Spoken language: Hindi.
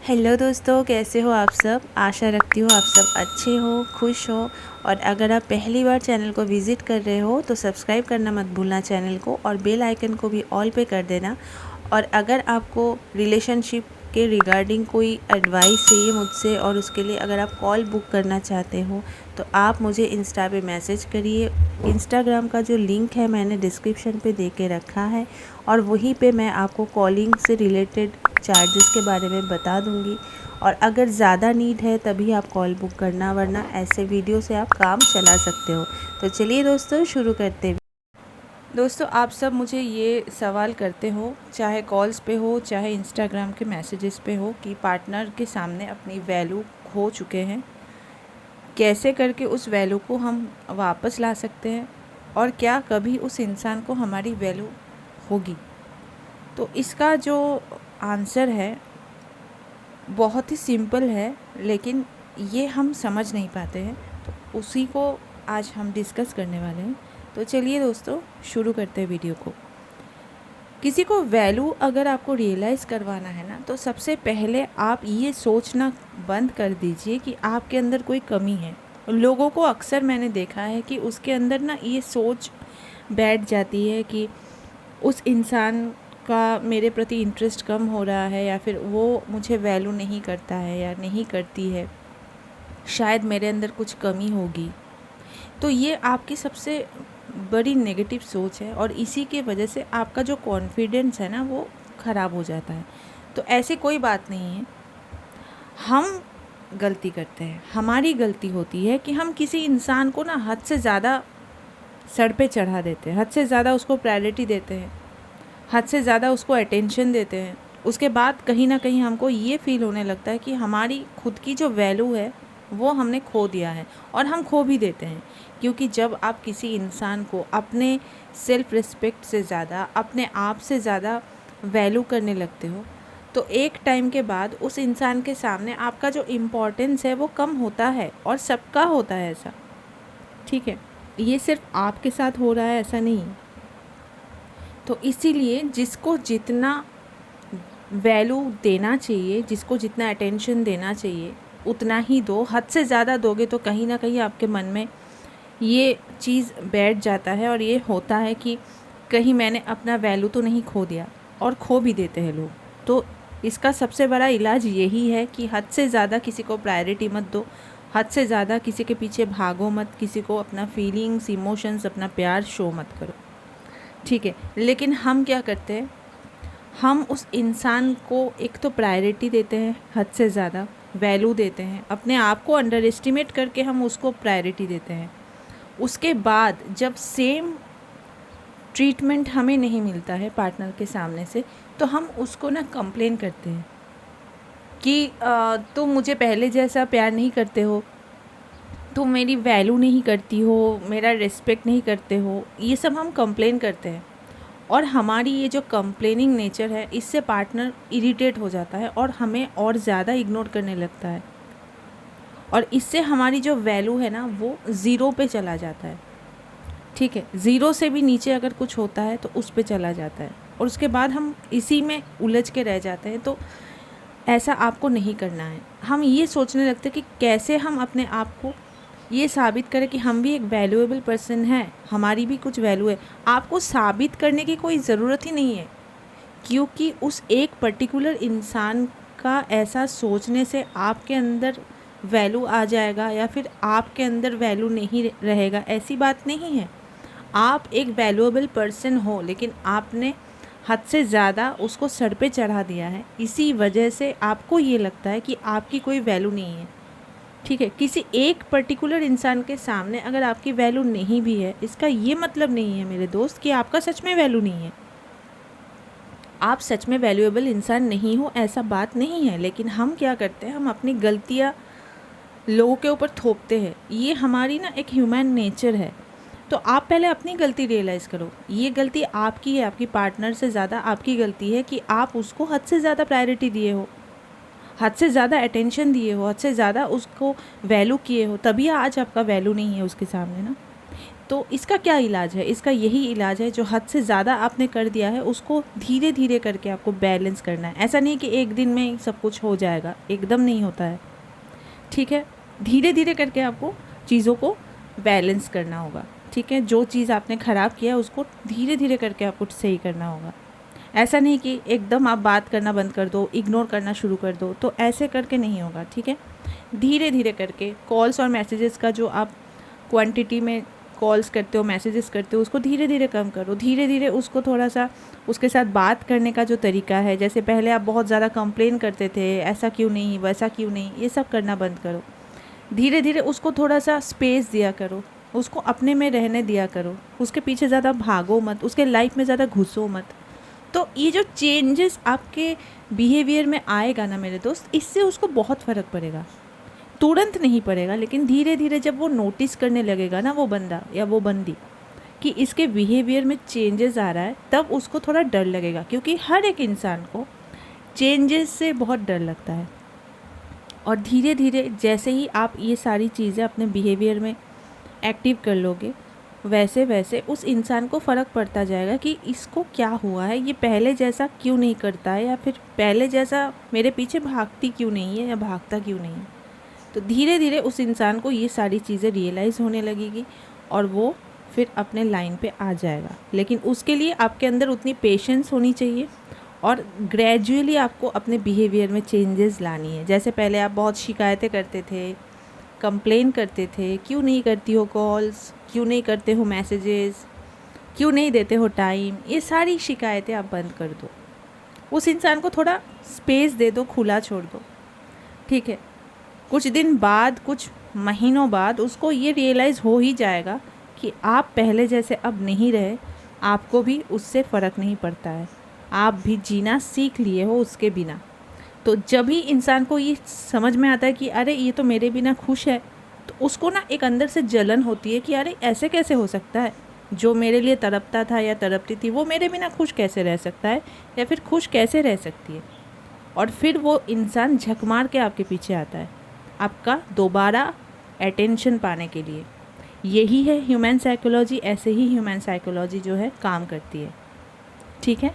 हेलो दोस्तों, कैसे हो आप सब। आशा रखती हूँ आप सब अच्छे हो, खुश हो। और अगर आप पहली बार चैनल को विज़िट कर रहे हो तो सब्सक्राइब करना मत भूलना चैनल को, और बेल आइकन को भी ऑल पे कर देना। और अगर आपको रिलेशनशिप के रिगार्डिंग कोई एडवाइस चाहिए मुझसे, और उसके लिए अगर आप कॉल बुक करना चाहते हो तो आप मुझे इंस्टा पे मैसेज करिए। इंस्टाग्राम का जो लिंक है मैंने डिस्क्रिप्शन पे दे के रखा है, और वहीं पे मैं आपको कॉलिंग से रिलेटेड चार्जेस के बारे में बता दूंगी। और अगर ज़्यादा नीड है तभी आप कॉल बुक करना, वरना ऐसे वीडियो से आप काम चला सकते हो। तो चलिए दोस्तों, शुरू करते हैं। दोस्तों, आप सब मुझे ये सवाल करते हो, चाहे कॉल्स पे हो चाहे इंस्टाग्राम के मैसेजेस पे हो, कि पार्टनर के सामने अपनी वैल्यू खो चुके हैं, कैसे करके उस वैल्यू को हम वापस ला सकते हैं, और क्या कभी उस इंसान को हमारी वैल्यू होगी। तो इसका जो आंसर है बहुत ही सिंपल है, लेकिन ये हम समझ नहीं पाते हैं। तो उसी को आज हम डिस्कस करने वाले हैं। तो चलिए दोस्तों, शुरू करते हैं वीडियो को। किसी को वैल्यू अगर आपको रियलाइज़ करवाना है ना, तो सबसे पहले आप ये सोचना बंद कर दीजिए कि आपके अंदर कोई कमी है। लोगों को अक्सर मैंने देखा है कि उसके अंदर ना ये सोच बैठ जाती है कि उस इंसान का मेरे प्रति इंटरेस्ट कम हो रहा है, या फिर वो मुझे वैल्यू नहीं करता है या नहीं करती है, शायद मेरे अंदर कुछ कमी होगी। तो ये आपकी सबसे बड़ी नेगेटिव सोच है, और इसी के वजह से आपका जो कॉन्फिडेंस है ना वो ख़राब हो जाता है। तो ऐसी कोई बात नहीं है। हम गलती करते हैं, हमारी गलती होती है कि हम किसी इंसान को ना हद से ज़्यादा सर पे चढ़ा देते हैं, हद से ज़्यादा उसको प्रायोरिटी देते हैं, हद से ज़्यादा उसको अटेंशन देते हैं। उसके बाद कहीं ना कहीं हमको ये फील होने लगता है कि हमारी खुद की जो वैल्यू है वो हमने खो दिया है, और हम खो भी देते हैं। क्योंकि जब आप किसी इंसान को अपने सेल्फ रिस्पेक्ट से ज़्यादा, अपने आप से ज़्यादा वैल्यू करने लगते हो, तो एक टाइम के बाद उस इंसान के सामने आपका जो इम्पोर्टेंस है वो कम होता है, और सबका होता है ऐसा। ठीक है, ये सिर्फ आपके साथ हो रहा है ऐसा नहीं। तो इसीलिए जिसको जितना वैल्यू देना चाहिए, जिसको जितना अटेंशन देना चाहिए उतना ही दो। हद से ज़्यादा दोगे तो कहीं ना कहीं आपके मन में ये चीज़ बैठ जाता है, और ये होता है कि कहीं मैंने अपना वैल्यू तो नहीं खो दिया, और खो भी देते हैं लोग। तो इसका सबसे बड़ा इलाज यही है कि हद से ज़्यादा किसी को प्रायोरिटी मत दो, हद से ज़्यादा किसी के पीछे भागो मत, किसी को अपना फीलिंग्स, इमोशंस, अपना प्यार शो मत करो। ठीक है, लेकिन हम क्या करते हैं, हम उस इंसान को एक तो प्रायोरिटी देते हैं, हद से ज़्यादा वैल्यू देते हैं, अपने आप को अंडर एस्टिमेट करके हम उसको प्रायोरिटी देते हैं। उसके बाद जब सेम ट्रीटमेंट हमें नहीं मिलता है पार्टनर के सामने से, तो हम उसको ना कंप्लेन करते हैं कि तुम मुझे पहले जैसा प्यार नहीं करते हो, तुम मेरी वैल्यू नहीं करती हो, मेरा रिस्पेक्ट नहीं करते हो। ये सब हम कंप्लेन करते हैं, और हमारी ये जो कंप्लेनिंग नेचर है इससे पार्टनर इरिटेट हो जाता है और हमें और ज़्यादा इग्नोर करने लगता है, और इससे हमारी जो वैल्यू है ना वो ज़ीरो पे चला जाता है। ठीक है, ज़ीरो से भी नीचे अगर कुछ होता है तो उस पे चला जाता है, और उसके बाद हम इसी में उलझ के रह जाते हैं। तो ऐसा आपको नहीं करना है। हम ये सोचने लगते हैं कि कैसे हम अपने आप को ये साबित करें कि हम भी एक वैल्यूएबल पर्सन हैं, हमारी भी कुछ वैल्यू है। आपको साबित करने की कोई ज़रूरत ही नहीं है, क्योंकि उस एक पर्टिकुलर इंसान का ऐसा सोचने से आपके अंदर वैल्यू आ जाएगा या फिर आपके अंदर वैल्यू नहीं रहेगा, ऐसी बात नहीं है। आप एक वैल्यूएबल पर्सन हो, लेकिन आपने हद से ज़्यादा उसको सर पे चढ़ा दिया है, इसी वजह से आपको ये लगता है कि आपकी कोई वैल्यू नहीं है। ठीक है, किसी एक पर्टिकुलर इंसान के सामने अगर आपकी वैल्यू नहीं भी है, इसका ये मतलब नहीं है मेरे दोस्त कि आपका सच में वैल्यू नहीं है। आप सच में वैल्यूएबल इंसान नहीं हो, ऐसा बात नहीं है। लेकिन हम क्या करते हैं, हम अपनी गलतियाँ लोगों के ऊपर थोपते हैं। ये हमारी ना एक ह्यूमन नेचर है। तो आप पहले अपनी गलती रियलाइज़ करो। ये गलती आपकी है, आपकी पार्टनर से ज़्यादा आपकी गलती है कि आप उसको हद से ज़्यादा प्रायोरिटी दिए हो, हद से ज़्यादा अटेंशन दिए हो, हद से ज़्यादा उसको वैल्यू किए हो, तभी आज आपका वैल्यू नहीं है उसके सामने ना। तो इसका क्या इलाज है? इसका यही इलाज है, जो हद से ज़्यादा आपने कर दिया है उसको धीरे धीरे करके आपको बैलेंस करना है। ऐसा नहीं कि एक दिन में सब कुछ हो जाएगा, एकदम नहीं होता है, ठीक है। धीरे धीरे करके आपको चीज़ों को बैलेंस करना होगा, ठीक है। जो चीज़ आपने ख़राब किया है उसको धीरे धीरे करके आपको सही करना होगा। ऐसा नहीं कि एकदम आप बात करना बंद कर दो, इग्नोर करना शुरू कर दो, तो ऐसे करके नहीं होगा, ठीक है। धीरे धीरे करके कॉल्स और मैसेजेस का जो आप क्वांटिटी में कॉल्स करते हो, मैसेजेस करते हो, उसको धीरे धीरे कम करो। धीरे धीरे उसको थोड़ा सा उसके साथ बात करने का जो तरीका है, जैसे पहले आप बहुत ज़्यादा कंप्लेन करते थे, ऐसा क्यों नहीं, वैसा क्यों नहीं, ये सब करना बंद करो। धीरे धीरे उसको थोड़ा सा स्पेस दिया करो, उसको अपने में रहने दिया करो, उसके पीछे ज़्यादा भागो मत, उसके लाइफ में ज़्यादा घुसो मत। तो ये जो चेंजेस आपके बिहेवियर में आएगा ना मेरे दोस्त, इससे उसको बहुत फ़र्क पड़ेगा। तुरंत नहीं पड़ेगा, लेकिन धीरे धीरे जब वो नोटिस करने लगेगा ना, वो बंदा या वो बंदी, कि इसके बिहेवियर में चेंजेस आ रहा है, तब उसको थोड़ा डर लगेगा। क्योंकि हर एक इंसान को चेंजेस से बहुत डर लगता है। और धीरे धीरे जैसे ही आप ये सारी चीज़ें अपने बिहेवियर में एक्टिव कर लोगे, वैसे वैसे उस इंसान को फ़र्क पड़ता जाएगा कि इसको क्या हुआ है, ये पहले जैसा क्यों नहीं करता है, या फिर पहले जैसा मेरे पीछे भागती क्यों नहीं है या भागता क्यों नहीं है। तो धीरे धीरे उस इंसान को ये सारी चीज़ें रियलाइज़ होने लगेगी और वो फिर अपने लाइन पे आ जाएगा। लेकिन उसके लिए आपके अंदर उतनी पेशेंस होनी चाहिए और ग्रेजुअली आपको अपने बिहेवियर में चेंजेस लानी है। जैसे पहले आप बहुत शिकायतें करते थे, कंप्लेन करते थे, क्यों नहीं करती हो कॉल्स, क्यों नहीं करते हो मैसेजेस, क्यों नहीं देते हो टाइम, ये सारी शिकायतें आप बंद कर दो। उस इंसान को थोड़ा स्पेस दे दो, खुला छोड़ दो, ठीक है। कुछ दिन बाद, कुछ महीनों बाद उसको ये रियलाइज़ हो ही जाएगा कि आप पहले जैसे अब नहीं रहे, आपको भी उससे फ़र्क नहीं पड़ता है, आप भी जीना सीख लिए हो उसके बिना। तो जब ही इंसान को ये समझ में आता है कि अरे ये तो मेरे बिना खुश है, तो उसको ना एक अंदर से जलन होती है कि अरे ऐसे कैसे हो सकता है, जो मेरे लिए तड़पता था या तड़पती थी वो मेरे बिना खुश कैसे रह सकता है, या फिर खुश कैसे रह सकती है। और फिर वो इंसान झक मार के आपके पीछे आता है, आपका दोबारा अटेंशन पाने के लिए। यही है ह्यूमन साइकोलॉजी, ऐसे ही ह्यूमन साइकोलॉजी जो है काम करती है, ठीक है।